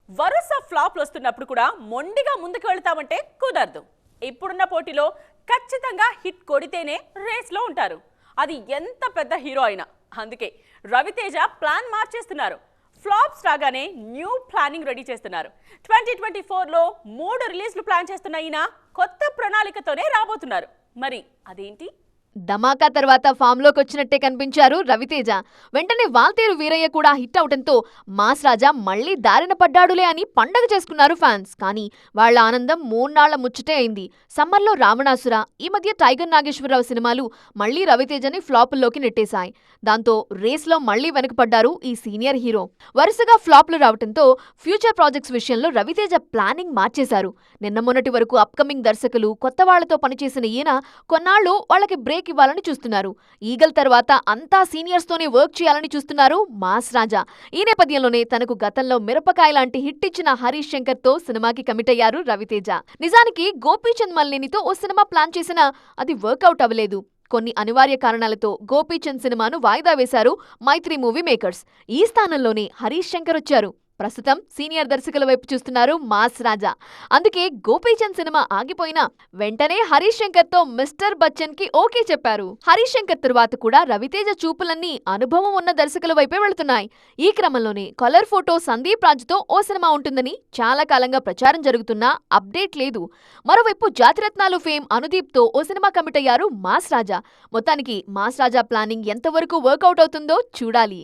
వరుస ఫ్లాప్లు వస్తున్నప్పుడు కూడా మొండిగా ముందుకు వెళ్తామంటే కుదరదు. ఇప్పుడున్న పోటీలో ఖచ్చితంగా హిట్ కొడితేనే రేస్లో ఉంటారు. అది ఎంత పెద్ద హీరో అయినా. అందుకే రవితేజ ప్లాన్ మార్చేస్తున్నారు. ఫ్లాప్స్ రాగానే న్యూ ప్లానింగ్ రెడీ చేస్తున్నారు. 2024లో 3 రిలీజ్లు ప్లాన్ చేస్తున్న ఈయన కొత్త ప్రణాళికతోనే రాబోతున్నారు. మరి అదేంటి? ధమాకా తర్వాత ఫామ్ లోకి వచ్చినట్టే కనిపించారు రవితేజ. వెంటనే వాల్తేరు వీరయ్య కూడా హిట్ అవటంతో మాస్ రాజా మళ్లీ దారిన పడ్డాడులే అని పండగ చేసుకున్నారు ఫ్యాన్స్. కానీ వాళ్ల ఆనందం మూన్నాళ్ల ముచ్చటే అయింది. సమ్మర్లో రావణాసుర, ఈ మధ్య టైగర్ నాగేశ్వరరావు సినిమాలు మళ్లీ రవితేజని ఫ్లాపుల్లోకి నెట్టేశాయి. దాంతో రేస్లో మళ్లీ వెనకపడ్డారు ఈ సీనియర్ హీరో. వరుసగా ఫ్లాప్లు రావటంతో ఫ్యూచర్ ప్రాజెక్ట్స్ విషయంలో రవితేజ ప్లానింగ్ మార్చేశారు. నిన్న మొన్నటి వరకు అప్కమింగ్ దర్శకులు, కొత్త వాళ్లతో పనిచేసిన ఈయన కొన్నాళ్లు వాళ్లకి బ్రేక్ ఇవ్వాలని చూస్తున్నారు. ఈగల్ తర్వాత అంతా సీనియర్స్ తోనే వర్క్ చేయాలని చూస్తున్నారు మాస్ రాజా. ఈ నేపథ్యంలోనే తనకు గతంలో మిరపకాయ లాంటి హిట్ ఇచ్చిన హరీష్ శంకర్ తో సినిమాకి కమిట్ అయ్యారు రవితేజ. నిజానికి గోపీచంద్ మల్లేనితో ఓ సినిమా ప్లాన్ చేసినా అది వర్కౌట్ అవ్వలేదు. కొన్ని అనివార్య కారణాలతో గోపీచంద్ సినిమాను వాయిదా వేశారు మైత్రి మూవీ మేకర్స్. ఈ స్థానంలోనే హరీష్ శంకర్ వచ్చారు. ప్రస్తుతం సీనియర్ దర్శకుల వైపు చూస్తున్నారు మాస్ రాజా. అందుకే గోపీచంద్ సినిమా ఆగిపోయినా వెంటనే హరీష్ శంకర్ తో మిస్టర్ బచ్చన్ కి ఓకే చెప్పారు. హరీష్ శంకర్ తరువాత కూడా రవితేజ చూపులన్నీ అనుభవం ఉన్న దర్శకుల వైపే వెళుతున్నాయి. ఈ క్రమంలోనే కలర్ ఫోటో సందీప్ రాజుతో ఓ సినిమా ఉంటుందని చాలా కాలంగా ప్రచారం జరుగుతున్నా అప్డేట్ లేదు. మరోవైపు జాతిరత్నాలు ఫేమ్ అనుదీప్ తో ఓ సినిమా కమిట్ అయ్యారు మాస్ రాజా. మొత్తానికి మాస్ రాజా ప్లానింగ్ ఎంతవరకు వర్కౌట్ అవుతుందో చూడాలి.